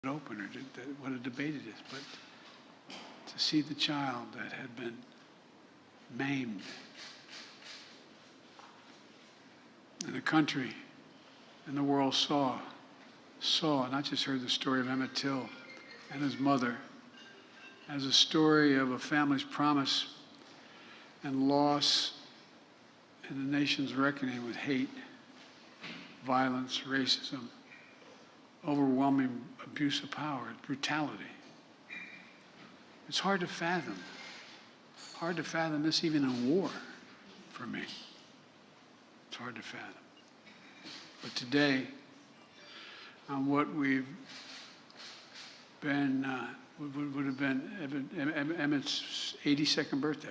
open or what a debate it is, but to see the child that had been maimed, and the country and the world saw, not just heard the story of Emmett Till and his mother, as a story of a family's promise and loss and the nation's reckoning with hate, violence, racism, overwhelming abuse of power, brutality. It's hard to fathom. Hard to fathom this even in war for me. It's hard to fathom. But today, on what we've been, would have been Emmett's 82nd birthday,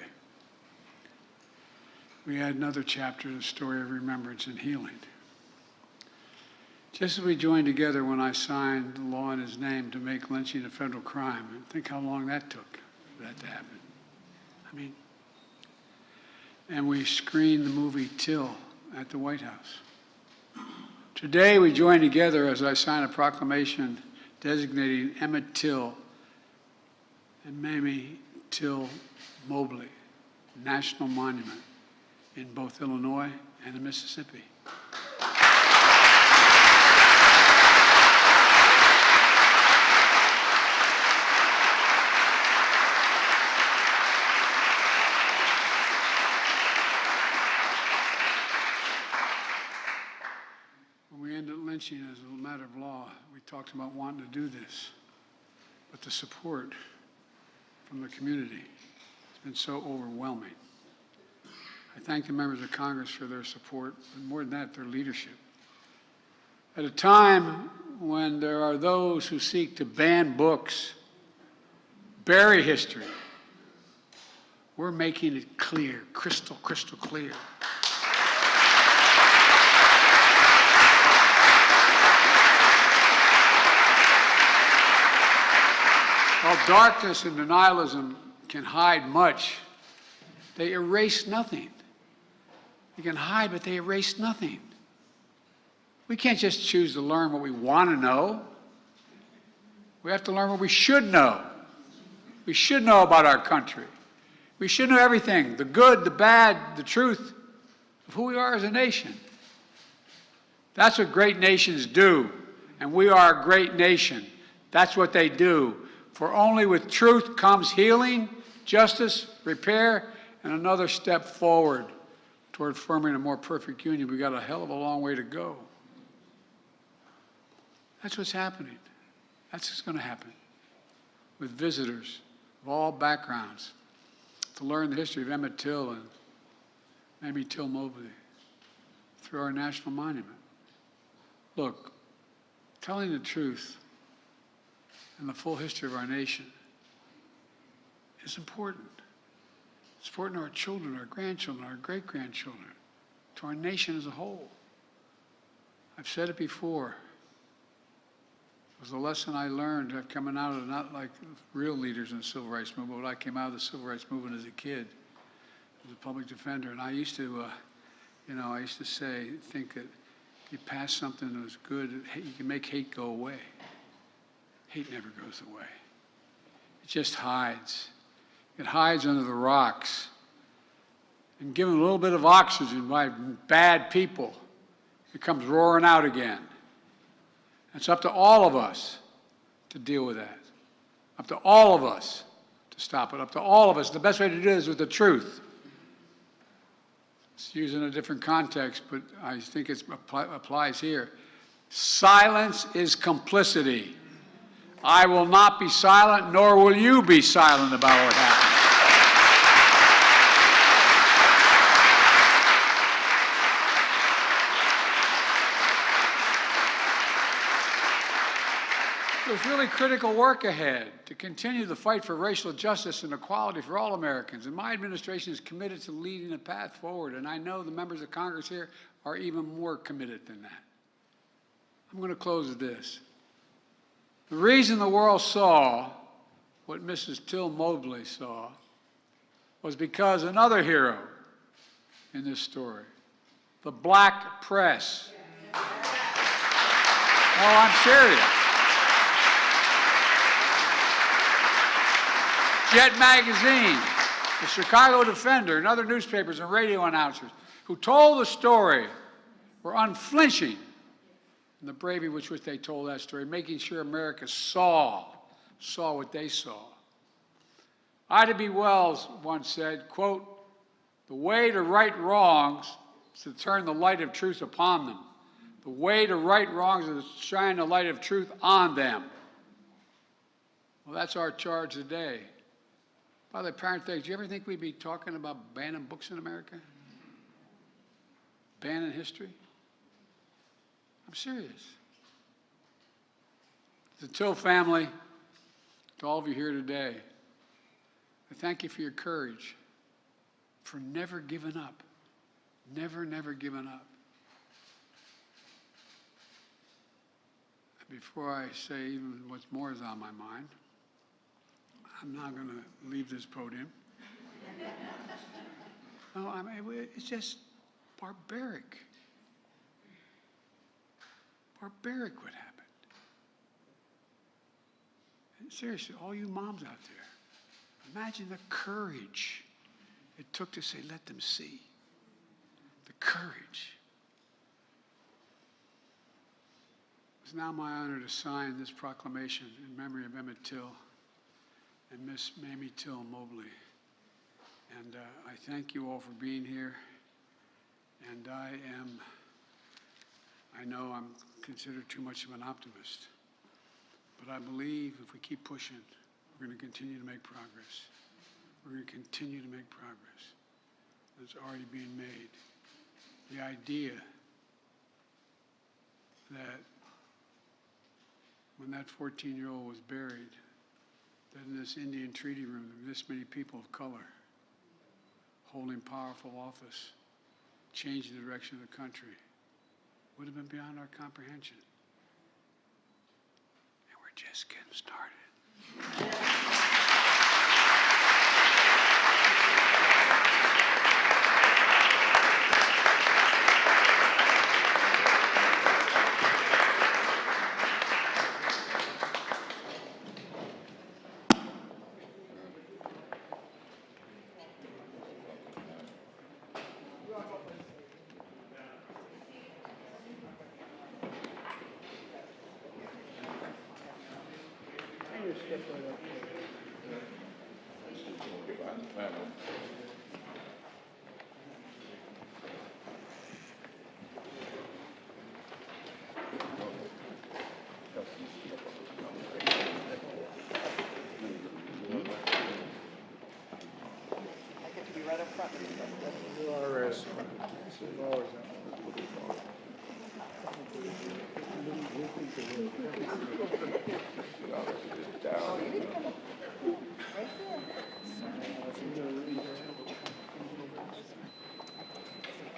we add another chapter to the story of remembrance and healing. Just as we joined together when I signed the law in his name to make lynching a federal crime, and think how long that took for that to happen. I mean, and we screened the movie Till at the White House. Today we join together as I sign a proclamation designating Emmett Till and Mamie Till-Mobley national monument in both Illinois and in Mississippi. Lynching as a matter of law, we talked about wanting to do this, but the support from the community has been so overwhelming. I thank the members of Congress for their support, but more than that, their leadership. At a time when there are those who seek to ban books, bury history, we're making it clear, crystal clear. While darkness and denialism can hide much, they erase nothing. They can hide, but they erase nothing. We can't just choose to learn what we want to know. We have to learn what we should know. We should know about our country. We should know everything, the good, the bad, the truth of who we are as a nation. That's what great nations do, and we are a great nation. That's what they do. For only with truth comes healing, justice, repair, and another step forward toward forming a more perfect union. We've got a hell of a long way to go. That's what's happening. That's what's going to happen with visitors of all backgrounds to learn the history of Emmett Till and Mamie Till-Mobley through our national monument. Look, telling the truth and the full history of our nation is important. It's important to our children, our grandchildren, our great-grandchildren, to our nation as a whole. I've said it before. It was a lesson I learned coming out of not like real leaders in the civil rights movement, but I came out of the civil rights movement as a kid, as a public defender, and I used to, think that you pass something that was good, you can make hate go away. Hate never goes away. It just hides. It hides under the rocks. And given a little bit of oxygen by bad people, it comes roaring out again. It's up to all of us to deal with that. Up to all of us to stop it. Up to all of us. The best way to do it is with the truth. It's used in a different context, but I think it applies here. Silence is complicity. I will not be silent, nor will you be silent about what happened. There's really critical work ahead to continue the fight for racial justice and equality for all Americans, and my administration is committed to leading the path forward, and I know the members of Congress here are even more committed than that. I'm going to close with this. The reason the world saw what Mrs. Till-Mobley saw was because another hero in this story, the black press. Oh, I'm serious. Jet Magazine, the Chicago Defender, and other newspapers and radio announcers who told the story were unflinching in the bravery with which they told that story, making sure America saw what they saw. Ida B. Wells once said, quote, "The way to right wrongs is to turn the light of truth upon them. The way to right wrongs is to shine the light of truth on them." Well, that's our charge today. By the way, parenthetic, do you ever think we'd be talking about banning books in America? Banning history? I'm serious. To the Till family, to all of you here today, I thank you for your courage, for never giving up. Never, never giving up. Before I say even what's more is on my mind, I'm not going to leave this podium. No, I mean, it's just barbaric. Barbaric what happened. And seriously, all you moms out there, imagine the courage it took to say, let them see. The courage. It's now my honor to sign this proclamation in memory of Emmett Till and Miss Mamie Till-Mobley. And I thank you all for being here. And I know I'm considered too much of an optimist, but I believe if we keep pushing, we're going to continue to make progress. We're going to continue to make progress. It's already being made. The idea that when that 14-year-old was buried, that in this Indian treaty room there were this many people of color holding powerful office, changing the direction of the country, would have been beyond our comprehension. And we're just getting started.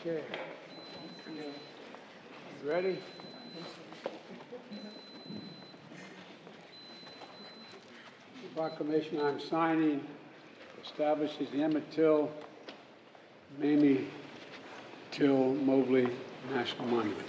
Okay. You ready? The proclamation I'm signing establishes the Emmett Till, Mamie Till-Mobley National Monument.